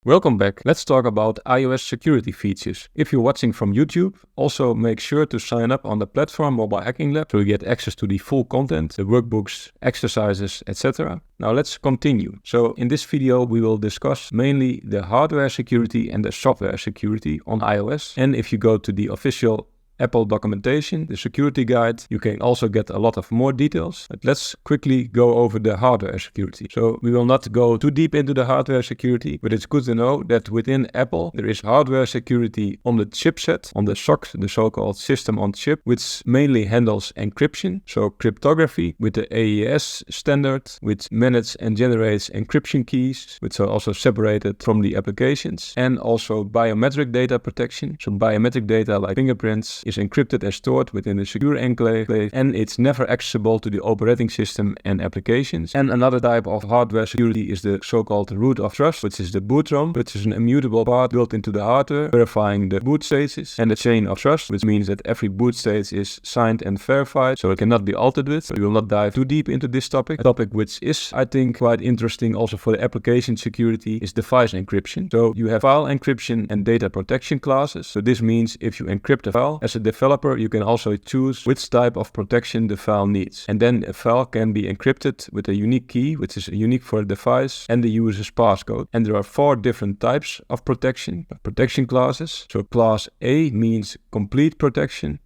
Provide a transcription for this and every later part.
Welcome back. Let's talk about iOS security features. If you're watching from YouTube, also make sure to sign up on the platform Mobile Hacking Lab so you get access to the full content, the workbooks, exercises, etc. Now let's continue. So in this video we will discuss mainly the hardware security and the software security on iOS. And if you go to the official Apple documentation, the security guide, you can also get a lot of more details. But let's quickly go over the hardware security. So we will not go too deep into the hardware security, but it's good to know that within Apple there is hardware security on the chipset, on the SoC, the so-called system on chip, which mainly handles encryption, so cryptography with the AES standard, which manages and generates encryption keys, which are also separated from the applications, and also biometric data protection. So biometric data like fingerprints is encrypted and stored within a secure enclave, and it's never accessible to the operating system and applications. And another type of hardware security is the so-called root of trust, which is the boot ROM, which is an immutable part built into the hardware, verifying the boot stages, and the chain of trust, which means that every boot stage is signed and verified, so it cannot be altered with. So we will not dive too deep into this topic. A topic which is, I think, quite interesting also for the application security is device encryption. So you have file encryption and data protection classes. So this means if you encrypt a file, as a developer, you can also choose which type of protection the file needs. And then a file can be encrypted with a unique key, which is unique for the device and the user's passcode. And there are 4 different types of protection classes. So class A means complete protection,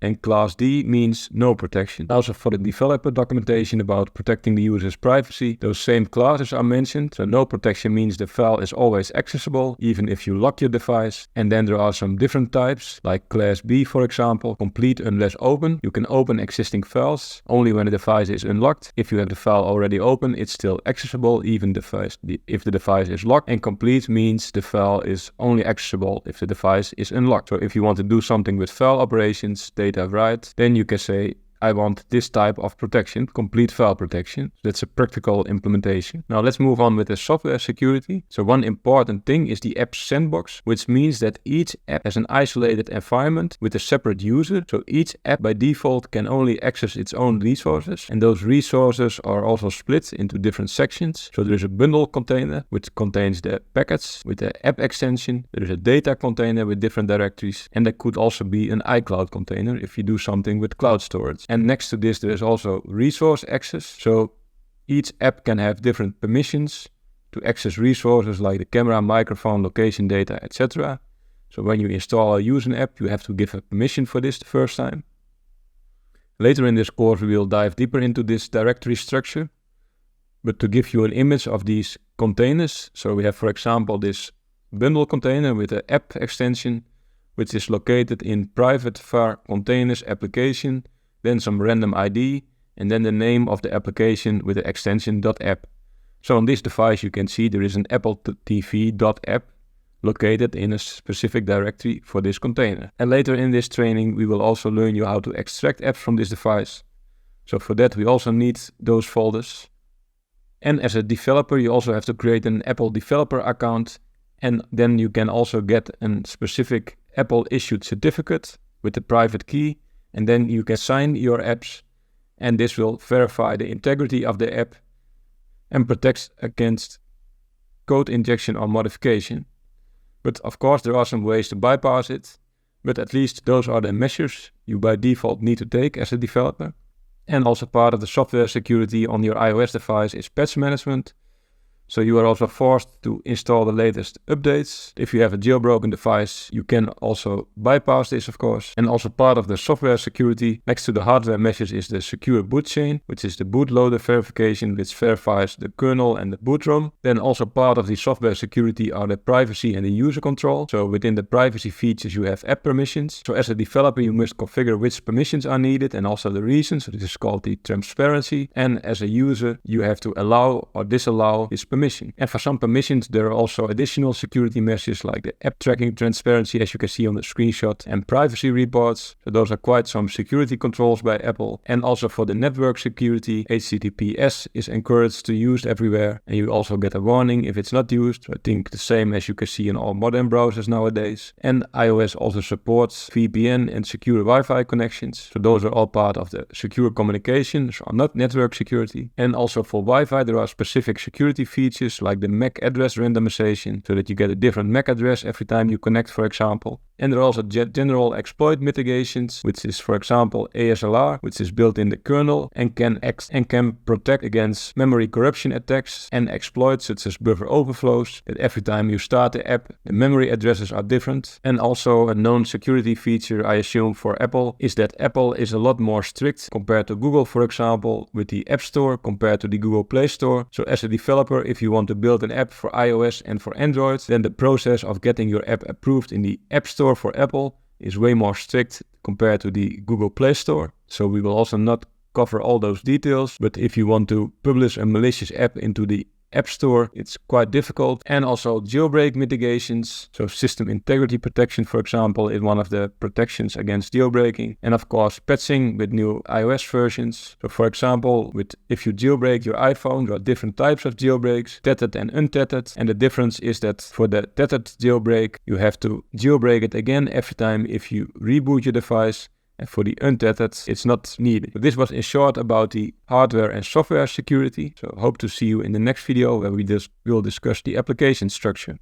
and class D means no protection. Also for the developer documentation about protecting the user's privacy, those same classes are mentioned. So no protection means the file is always accessible, even if you lock your device. And then there are some different types, like class B, for example, complete unless open. You can open existing files only when the device is unlocked. If you have the file already open, it's still accessible, even if the device is locked. And complete means the file is only accessible if the device is unlocked. So if you want to do something with file operations, data write, then you can say, I want this type of protection, complete file protection. That's a practical implementation. Now let's move on with the software security. So one important thing is the app sandbox, which means that each app has an isolated environment with a separate user. So each app by default can only access its own resources, and those resources are also split into different sections. So there is a bundle container which contains the packets with the app extension. There is a data container with different directories, and there could also be an iCloud container if you do something with cloud storage. And next to this, there is also resource access. So each app can have different permissions to access resources like the camera, microphone, location data, etc. So when you install or use an app, you have to give a permission for this the first time. Later in this course, we will dive deeper into this directory structure. But to give you an image of these containers, so we have, for example, this bundle container with the app extension, which is located in private var containers application, then some random ID, and then the name of the application with the extension .app. So on this device you can see there is an Apple TV.app located in a specific directory for this container. And later in this training we will also learn you how to extract apps from this device. So for that we also need those folders. And as a developer you also have to create an Apple developer account, and then you can also get a specific Apple issued certificate with the private key. And then you can sign your apps, and this will verify the integrity of the app and protects against code injection or modification. But of course there are some ways to bypass it, but at least those are the measures you by default need to take as a developer. And also part of the software security on your iOS device is patch management. So you are also forced to install the latest updates. If you have a jailbroken device, you can also bypass this, of course. And also part of the software security next to the hardware measures is the secure boot chain, which is the bootloader verification, which verifies the kernel and the boot ROM. Then also part of the software security are the privacy and the user control. So within the privacy features, you have app permissions. So as a developer, you must configure which permissions are needed and also the reasons. So this is called the transparency. And as a user, you have to allow or disallow this permission. And for some permissions, there are also additional security measures like the app tracking transparency, as you can see on the screenshot, and privacy reports. So those are quite some security controls by Apple. And also for the network security, HTTPS is encouraged to use everywhere. And you also get a warning if it's not used. So I think the same as you can see in all modern browsers nowadays. And iOS also supports VPN and secure Wi-Fi connections. So those are all part of the secure communication, so not network security. And also for Wi-Fi, there are specific security features features like the MAC address randomization, so that you get a different MAC address every time you connect, for example. And there are also general exploit mitigations, which is, for example, ASLR, which is built in the kernel and can protect against memory corruption attacks, and exploits such as buffer overflows, that every time you start the app, the memory addresses are different. And also a known security feature, I assume, for Apple is that Apple is a lot more strict compared to Google, for example, with the App Store compared to the Google Play Store. So as a developer, if you want to build an app for iOS and for Android, then the process of getting your app approved in the App Store for Apple is way more strict compared to the Google Play Store. So we will also not cover all those details, but if you want to publish a malicious app into the App Store, it's quite difficult. And also jailbreak mitigations, so system integrity protection, for example, is one of the protections against jailbreaking. And of course, patching with new iOS versions. So for example, if you jailbreak your iPhone, there are different types of jailbreaks, tethered and untethered. And the difference is that for the tethered jailbreak, you have to jailbreak it again every time if you reboot your device. And for the untethered, it's not needed. So this was in short about the hardware and software security. So hope to see you in the next video where we will discuss the application structure.